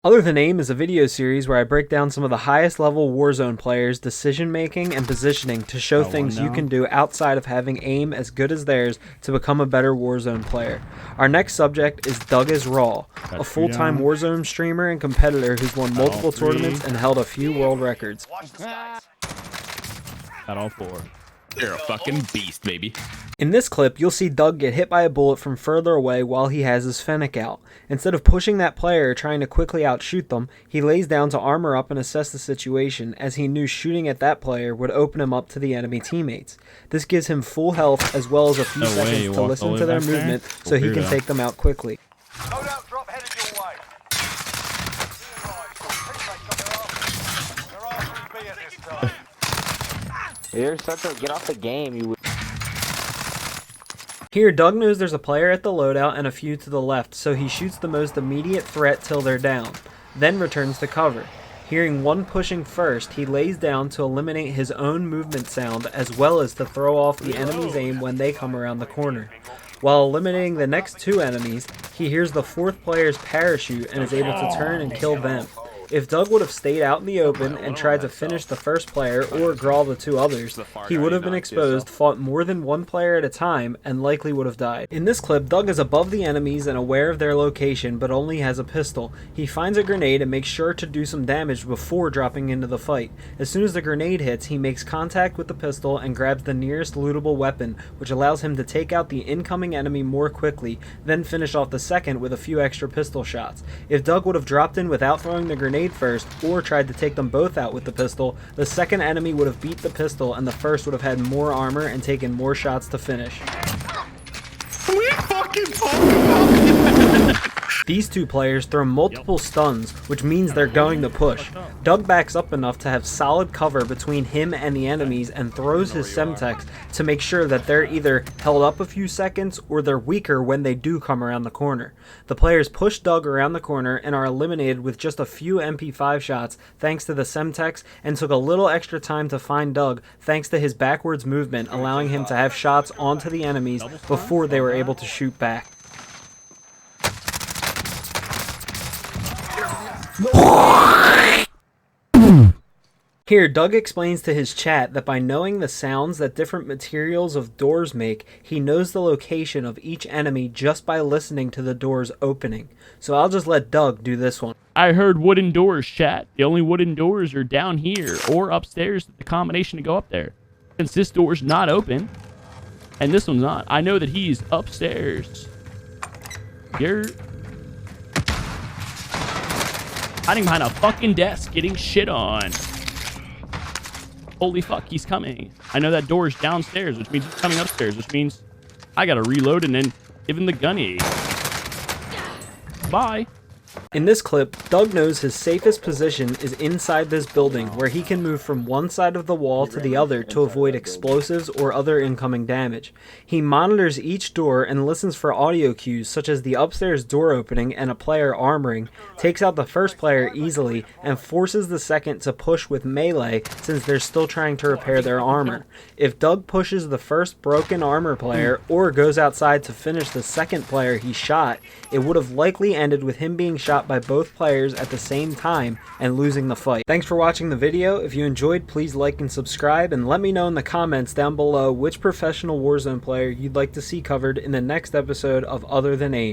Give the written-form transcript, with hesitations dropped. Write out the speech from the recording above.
Other Than Aim is a video series where I break down some of the highest level Warzone players' decision making and positioning to show things you can do outside of having aim as good as theirs to become a better Warzone player. Our next subject is Dougisraw, a full-time Warzone streamer and competitor who's won multiple tournaments and held a few world records. Got all four. You're a fucking beast, baby. In this clip, you'll see Doug get hit by a bullet from further away while he has his Fennec out. Instead of pushing that player or trying to quickly outshoot them, he lays down to armor up and assess the situation, as he knew shooting at that player would open him up to the enemy teammates. This gives him full health as well as a few seconds to listen to their movement so he can take them out quickly. Loadout drop headed your way. They're after B at this time. You're such a get off the game, you. Here, Doug knows there's a player at the loadout and a few to the left, so he shoots the most immediate threat till they're down, then returns to cover. Hearing one pushing first, he lays down to eliminate his own movement sound as well as to throw off the enemy's aim when they come around the corner. While eliminating the next two enemies, he hears the fourth player's parachute and is able to turn and kill them. If Doug would have stayed out in the open and tried to finish the first player or grawl the two others, he would have been exposed, fought more than one player at a time, and likely would have died. In this clip, Doug is above the enemies and aware of their location, but only has a pistol. He finds a grenade and makes sure to do some damage before dropping into the fight. As soon as the grenade hits, he makes contact with the pistol and grabs the nearest lootable weapon, which allows him to take out the incoming enemy more quickly, then finish off the second with a few extra pistol shots. If Doug would have dropped in without throwing the grenade first or tried to take them both out with the pistol, the second enemy would have beat the pistol and the first would have had more armor and taken more shots to finish. We fucking talk about that. These two players throw multiple stuns, which means they're going to push. Doug backs up enough to have solid cover between him and the enemies and throws his Semtex to make sure that they're either held up a few seconds or they're weaker when they do come around the corner. The players push Doug around the corner and are eliminated with just a few MP5 shots thanks to the Semtex, and took a little extra time to find Doug thanks to his backwards movement, allowing him to have shots onto the enemies before they were able to shoot back. Here, Doug explains to his chat that by knowing the sounds that different materials of doors make, he knows the location of each enemy just by listening to the doors opening. So I'll just let Doug do this one. I heard wooden doors, chat. The only wooden doors are down here or upstairs, the combination to go up there. Since this door's not open, and this one's not, I know that he's upstairs. You're hiding behind a fucking desk getting shit on. Holy fuck, he's coming. I know that door's downstairs, which means he's coming upstairs, which means I gotta reload and then give him the gunny. Bye. In this clip, Doug knows his safest position is inside this building, where he can move from one side of the wall to the other to avoid explosives or other incoming damage. He monitors each door and listens for audio cues such as the upstairs door opening and a player armoring, takes out the first player easily, and forces the second to push with melee since they're still trying to repair their armor. If Doug pushes the first broken armor player or goes outside to finish the second player he shot, it would have likely ended with him being shot by both players at the same time and losing the fight. Thanks for watching the video. If you enjoyed, please like and subscribe, and let me know in the comments down below which professional Warzone player you'd like to see covered in the next episode of Other Than Aim.